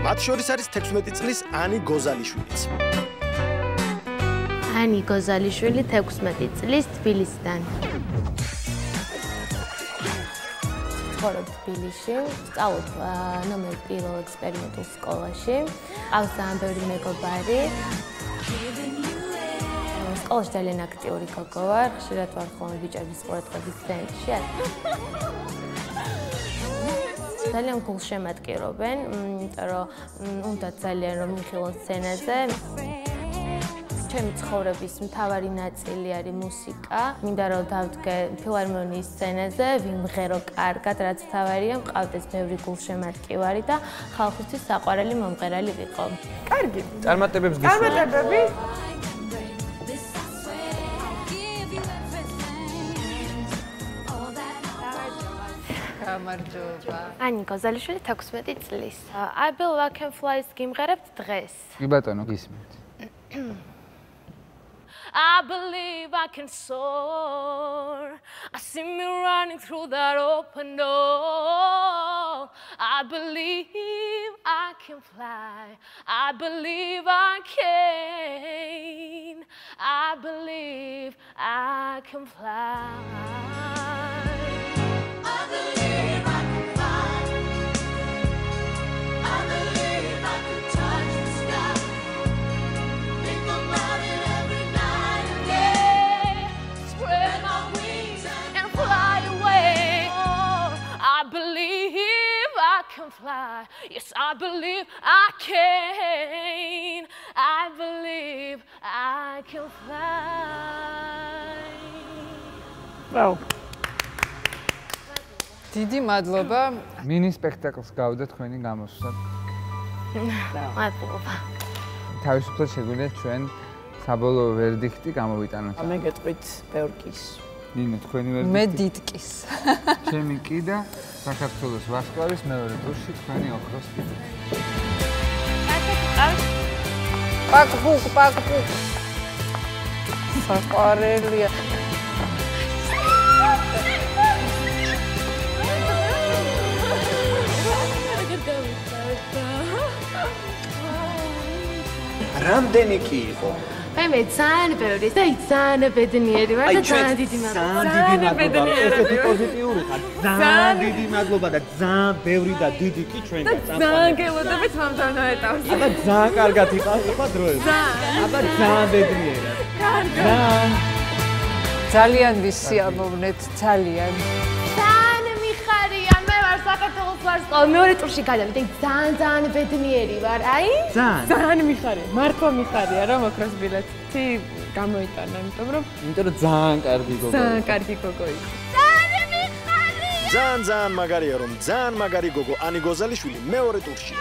მათ შორის არის 16 წლის ანი გოზალიშვილიც. ანი გოზალიშვილი 16 წლის თბილისიდან. ცხოვრობ თბილისში, სწავლობ ნომერ 1 ექსპერიმენტულ სკოლაში. ყავს ძალიან ბევრი მეგობარი. სკოლაში ძალიან აქტიური გოგო ვარ, ხშირად ვარ ხოლმე ბიჭების ყურადღების ცენტრში. ძალიან გულშემატკივრობენ, იმიტომ რომ უნდა ძალიან რომ მიხილონ სცენაზე. ჩემი ცხოვრების მთავარი ნაწილი არის მუსიკა. მინდა რომ დავდგე ფილარმონიის სცენაზე, ვიმღერო კარგად, რაც მთავარია, მყავდეს ბევრი გულშემატკივარი და ხალხისთვის საყვარელი მომღერალი ვიყო. კარგი. წარმატებებს გისურვებთ. წარმატებები. გამარჯობა. ანი გოზალიშვილი 16 წლის. I Believe I Can Fly-ს გიმღერებთ დღეს. კი ბატონო, გისმენთ. I believe I can soar. I see me running through that open door. I believe I can fly. I believe I can. I believe I can fly. I believe I can fly. I believe I can touch the sky. Think about it every night and day. Spread my wings and fly away. Oh, I believe I can fly. Yes, I believe I can. I believe I can fly. Wow. დიდი მადლობა. მინი სპექტაკლს გავდა თქვენი გამოსვლად. მადლობა. თავისუფლად შეგვიძლია ჩვენ საბოლოო ვერდიქტი გამოვიტანოთ. მე გეტყვით ბევრკის. ნინო, თქვენი ვერდიქტი. მე დიდკის. ჩემი კი და საქართველოს ვარსკვლავის მეორე ტურში თქვენი ოქროს კიდე. პაკ-პუკ, პაკ-პუკ. საყვარელია. რამდენი კი იყო? მე ძალიან ბევრი და ძალიან ბედნიერი ვარ და ძალიან დიდი მადლობა. ძალიან ბედნიერი. პოზიტიური ხარ. ძალიან დიდი მადლობა და ძალიან ბევრი და დიდი კი ჩვენ გაწამყვა. ძალიან გელოდებით მომდევნო ეტაპს. აბა ძალიან კარგად იყო დროები. აბა ძალიან ბედნიერად. ძალიან. ძალიან ვისიამოვნეთ, ძალიან. საქართველოს ვარსკვლავი მეორე ტურში გადავიდე, ძალიან ბედნიერი ვარ, აი? ძალიან მიხარია, მართლა მიხარია რომ ოქროს ბილეთი გამოიტანა, იმიტომ რომ ძალიან კარგი გოგო. ძალიან კარგი გოგო იყო. ძალიან მიხარია. ძალიან მაგარია რომ ძალიან მაგარი გოგო ანი გოზალიშვილი მეორე ტურშია.